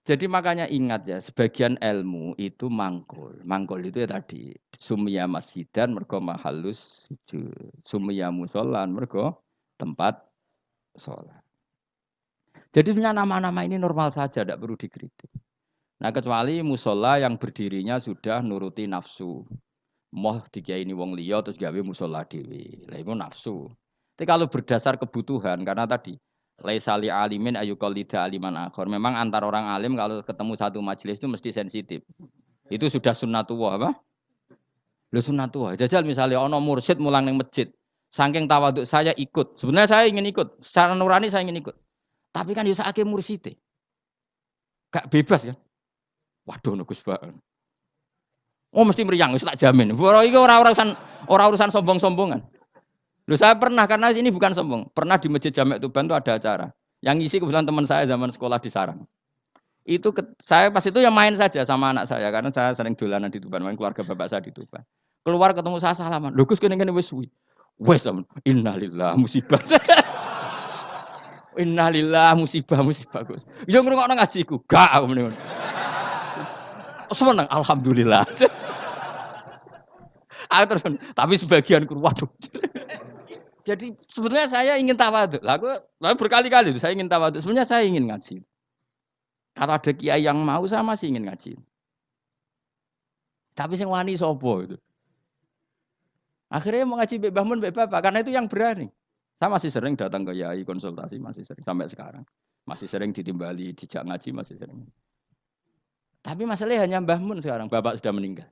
Jadi makanya ingat ya, sebagian ilmu itu mangkul. Mangkul itu ya tadi, sumya masjidan mergo mahallus sujud. Sumya musolan mergo tempat sholat. Jadi sebenarnya nama-nama ini normal saja, tidak perlu dikritik. Nah kecuali musola yang berdirinya sudah nuruti nafsu. Moh dikiai ini wong liya terus gawe musola dewi. Lah itu nafsu. Tapi kalau berdasar kebutuhan, karena tadi laisali alimin ayu qalida aliman akhor. Memang antar orang alim kalau ketemu satu majelis itu mesti sensitif. Itu sudah sunnatullah apa? Lu sunnatullah. Jajal misalnya ono mursyid mulang ning masjid. Saking tawaduk saya ikut. Sebenarnya saya ingin ikut. Secara nurani saya ingin ikut. Tapi kan yo sakake mursite. Gak bebas ya. Waduh Gus Pak. Oh mesti meriang, wis tak jamin. Iki ora urusan sombong-sombongan. Loh saya pernah karena ini bukan sombong. Pernah di Masjid Jamek Tuban itu ada acara. Yang ngisi kebetulan teman saya zaman sekolah di Sarang. Itu saya pas itu yang main saja sama anak saya karena saya sering dolanan di Tuban, main keluarga bapak saya di Tuban. Keluar ketemu saya salaman. Lho Gus kene wis suwi. Wes innalillah musibah. Innalillah musibah Gus. Yo ngrungokno ngajiku. Gak ngene. Seneng alhamdulillah. Terus, tapi sebagian waduh. Jadi sebetulnya saya ingin tawadhu. Lalu berkali-kali saya ingin tawadhu. Sebenarnya saya ingin ngaji. Kalau ada kiai yang mau saya masih ingin ngaji. Tapi sing wani sapa itu. Akhirnya mau ngaji Mbak Bahmun, Mbak Bapak karena itu yang berani. Saya masih sering datang ke kiai konsultasi masih sering sampai sekarang. Masih sering ditimbali dijak ngaji masih sering. Tapi masalahnya hanya Mbah Mun sekarang, Bapak sudah meninggal.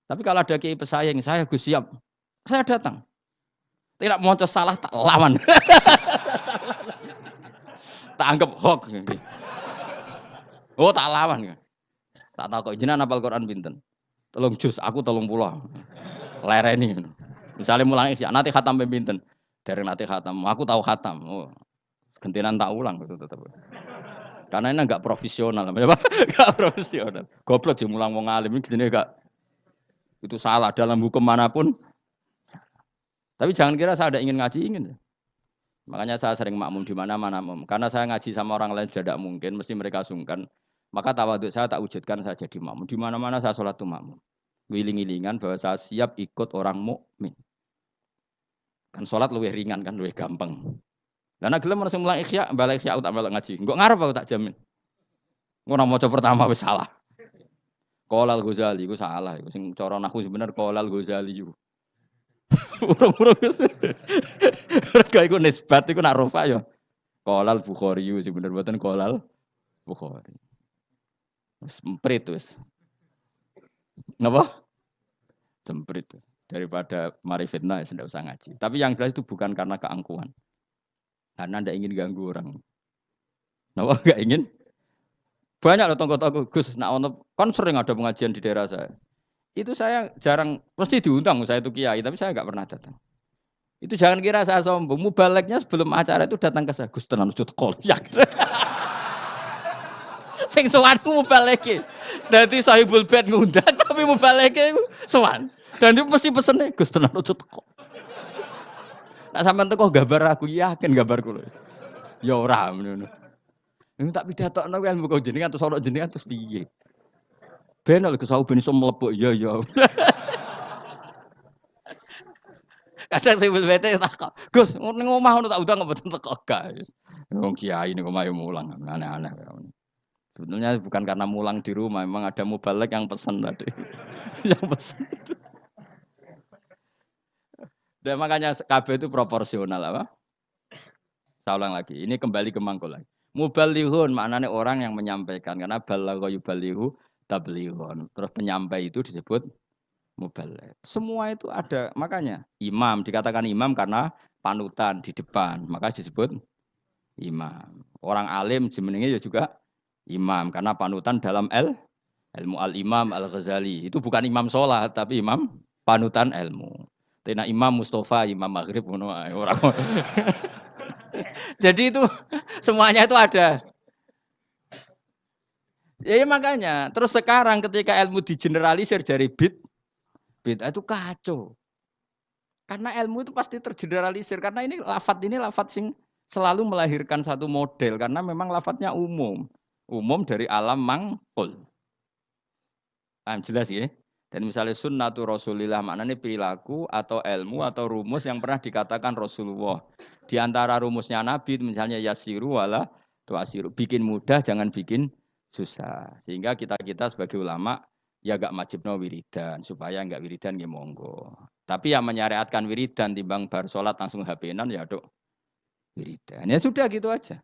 Tapi kalau ada kiai pesaing, saya Gus siap. Saya datang. Tidak mau salah tak lawan. Tak anggap hoax. Oh tak lawan. Tak tahu kok jenengan hafal Quran pinten. Tolong jus, aku 30. Lereni. Misalnya mulang isya, nanti khatam pinten. Dari nanti khatam, aku tahu khatam. Oh, gentinan tak ulang itu tetap. Karena ini enggak profesional, enggak profesional. Goblok sih mulang wong alim ini enggak. Itu salah dalam hukum manapun. Tapi jangan kira saya ada ingin ngaji, ingin. Makanya saya sering makmum di mana-mana. Karena saya ngaji sama orang lain tidak mungkin, mesti mereka sungkan. Maka tawaduk saya tak wujudkan saya jadi makmum. Di mana-mana saya sholat tuh makmum. Wiling-wilingan bahwa saya siap ikut orang mukmin. Kan sholat lebih ringan kan, lebih gampang. Dan akhirnya langsung mulai ikhya, balik ikhya tak malah ngaji. Enggak ngarep aku tak jamin. Ngono maca pertama wis salah. Qolal Ghazali iku salah, iku sing cara nahwu sebener Qolal Ghazali iku. Urung-urung wis. Mergo iku nisbat iku nak rofa ya. Qolal Bukhari sing bener mboten Qolal Bukhari. Wis emprit wis. Napa? Semprit. Daripada mari fitnah ya tidak usah ngaji. Tapi yang jelas itu bukan karena keangkuhan. Karena tidak ingin ganggu orang. Napa enggak ingin? Banyak loh tonggo-tonggo Gus, kan sering ada pengajian di daerah saya. Itu saya jarang, mesti diundang saya itu kiai, tapi saya enggak pernah datang. Itu jangan kira saya sombong. Mubaleknya sebelum acara itu datang ke saya. Gus tenan wujud kolyak. Sing sowanku mubaleke. Dadi sahibul bait ngundang tapi mubaleke sowan. Dan itu mesti pesennya Gus tenan wujud kok. Nak sampean teko gambar aku yakin gambarku lho. Ya ora ngono. Nek tak pidatokno ilmu kok jenengan terus ana jenengan terus piye? Ben lho Gus ben iso mlebok ya ya. Kadang sing bete takok, "Gus, ning omah ngono tak udang kok mboten teko gak." Wong kiai niku mayu mulang aneh-aneh. Sebetulnya bukan karena mulang di rumah, memang ada mubalek yang pesen tadi. Yang pesen. Dan makanya KB itu proporsional apa? Saya ulang lagi. Ini kembali ke mangkul lagi. Mubalighun maknanya orang yang menyampaikan karena balagha yubalighu tablighun. Terus penyampai itu disebut mubaligh. Semua itu ada. Makanya imam dikatakan imam karena panutan di depan, maka disebut imam. Orang alim jenenge juga imam karena panutan dalam ilmu al-imam al-Ghazali. Itu bukan imam sholat tapi imam panutan ilmu. Tena Imam Mustafa, Imam Maghrib ngono orang. Jadi itu semuanya itu ada. Ya makanya, terus sekarang ketika ilmu digeneralisir dari bid itu kacau. Karena ilmu itu pasti tergeneralisir karena ini lafadz sing selalu melahirkan satu model karena memang lafadznya umum. Umum dari alam mangkul. Jelas ya. Dan misalnya sunnatu Rasulillah maknanya perilaku atau ilmu atau rumus yang pernah dikatakan Rasulullah. Di antara rumusnya Nabi misalnya yasiru wala tuasiru. Bikin mudah jangan bikin susah. Sehingga kita sebagai ulama ya gak wajibno wiridan supaya enggak wiridan nggih monggo. Tapi yang menyariatkan wiridan timbang bar salat langsung HP-nan ya dok wiridan. Ya sudah gitu aja.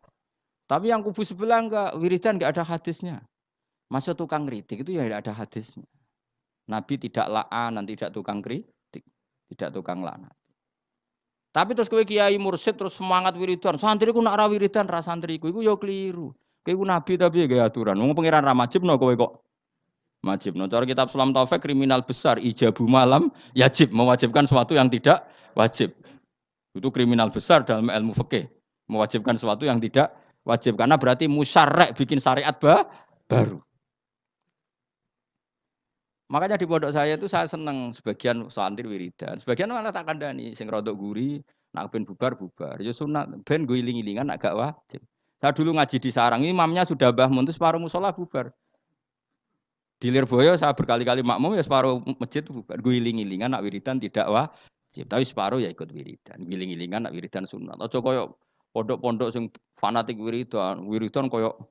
Tapi yang kubu sebelah enggak wiridan enggak ada hadisnya. Masa tukang kritik itu ya tidak ada hadisnya. Nabi tidak la'an, tidak tukang kritik, tidak tukang laknat. Tapi terus kowe kiai mursyid terus semangat wiridan, santriku nak ra wiridan ra santriku iku ya keliru. Kowe ku nabi tapi ya aturan. Wong pangeran ra majibno kowe kok majibno. Cara kitab Sulam Taufik kriminal besar ijabu malam yajib mewajibkan sesuatu yang tidak wajib. Itu kriminal besar dalam ilmu fikih. Mewajibkan sesuatu yang tidak wajib karena berarti musyarek bikin syariat baru. Makanya di pondok saya itu saya seneng sebagian santri wiridan, sebagian malah tak kandani, sing rodok guri, nak ben bubar. Ya sunat, ben gue iling-ilingan agak wajib. Saya dulu ngaji di Sarang, imamnya sudah bahmun, terus separuh musola bubar. Di Lirboyo saya berkali-kali makmum ya separuh masjid bubar. Gue iling-ilingan nak wiridan tidak wajib, tapi separuh ya ikut wiridan. Iling-ilingan nak wiridan sunat. Ojo koyo pondok-pondok sing fanatik wiridan koyo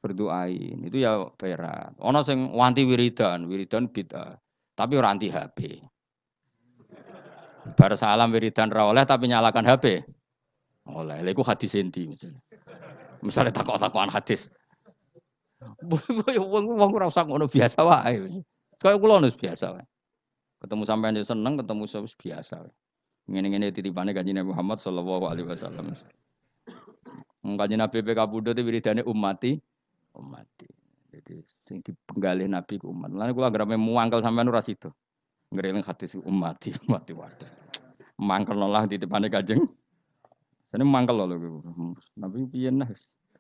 berdoain itu ya berat. Ono sing wanti wiridan bid'ah. Tapi ora anti HP. Bar salam wiridan ra oleh tapi nyalakan HP. Oleh. Lha iku hadis endi misalnya. Misalnya takok-takokan hadis. Wong ora usah ngono biasa wae. Kayak kula nus biasa wae. Ketemu sampean yo seneng, ketemu biasa wae. Ngene-ngene titipane Kanjeng Muhammad sallallahu alaihi wasallam. Kanjeng Nabi PK Budut wiridane ummati. Jadi sing dipenggalih Nabi ku umat. Lan kula anggere muangkel sampean ora sida. Ngrene hadis ummati wadah. Mangkel lah titipane Kanjeng. Jane mangkel lho. Nabi piye nah.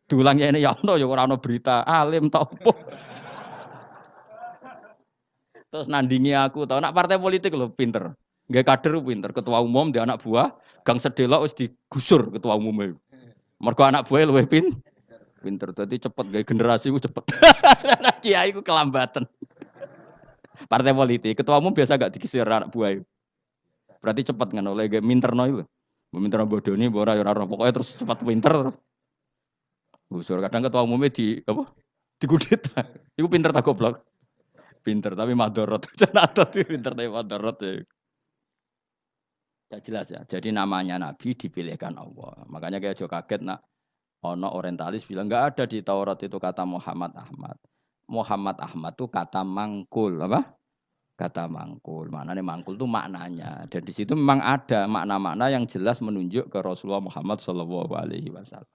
Diulang ya ini ya ono ya ora ono berita alim ta opo. Terus nandingi aku tau nak partai politik lho pinter. Nggak kader pinter, ketua umum dia anak buah, gang sedelok wis digusur ketua umumnya. Mergo anak buah luwih pinter, tadi cepet gaya generasi ku cepet. Kiai ku kelambatan. Partai politik, ketua umum biasa gak dikisir anak buah. Berarti cepet kan oleh gaya minterno itu. Minterno bodoni, bora yora pokoknya terus cepat pinter. Gusur kadang ketua umumnya di apa? Digudita. Iku pinter tak goblok. Pinter tapi madorot. Jangan pinter tapi madorot ya. Ya jelas ya. Jadi namanya Nabi dipilihkan Allah. Makanya kayak jo kaget nak. Ono orientalis bilang enggak ada di Taurat itu kata Muhammad Ahmad. Muhammad Ahmad itu kata mangkul, apa? Kata mangkul. Maknanya mangkul itu maknanya. Dan di situ memang ada makna-makna yang jelas menunjuk ke Rasulullah Muhammad Shallallahu Alaihi Wasallam.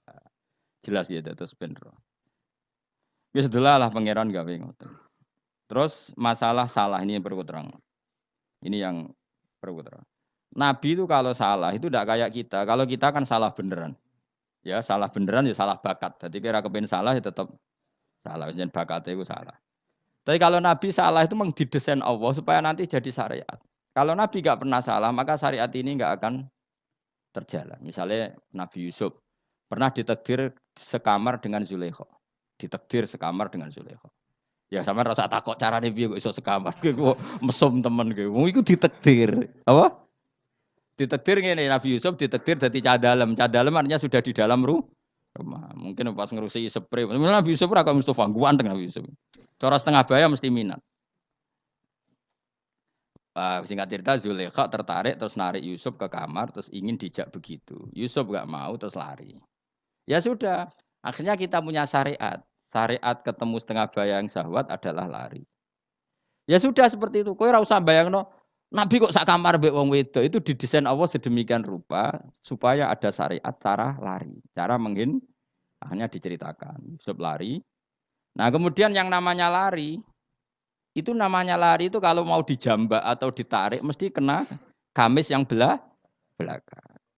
Jelas ya terus bener. Ya sudahlah pangeran gawe ngoten. Terus masalah salah ini yang perlu terang. Ini yang perlu terang. Nabi itu kalau salah itu tidak kayak kita. Kalau kita kan salah beneran. Ya salah beneran ya salah bakat. Jadi kira kepen salah ya tetap salah. Jangan bakatnya itu salah. Tapi kalau Nabi salah itu memang didesain Allah supaya nanti jadi syariat. Kalau Nabi nggak pernah salah maka syariat ini nggak akan terjalan. Misalnya Nabi Yusuf pernah ditakdir sekamar dengan Zulaikha. Ditakdir sekamar dengan Zulaikha. Ya sama rasa takut carane piye kok iso sekamar. Gue mesum temen gue. Iku ditakdir. Apa? Ditakdir ngene Nabi Yusuf ditakdir dadi cah dalem. Cah dalem artinya sudah di dalam rumah. Mungkin pas ngerusi spray. Nabi Yusuf ora kok Mustofa ganteng Nabi Yusuf. Cara setengah baya mesti minat. Singkat cerita Zulaikha tertarik terus narik Yusuf ke kamar terus ingin dijak begitu. Yusuf enggak mau terus lari. Ya sudah, akhirnya kita punya syariat. Syariat ketemu setengah baya yang syahwat adalah lari. Ya sudah seperti itu. Kowe ora usah bayangno Nabi kok sak kamar mbek wong wedok itu didesain Allah sedemikian rupa supaya ada syariat cara lari, cara akhirnya diceritakan. Yusuf lari. Nah, kemudian yang namanya lari itu kalau mau dijambak atau ditarik mesti kena gamis yang belakang.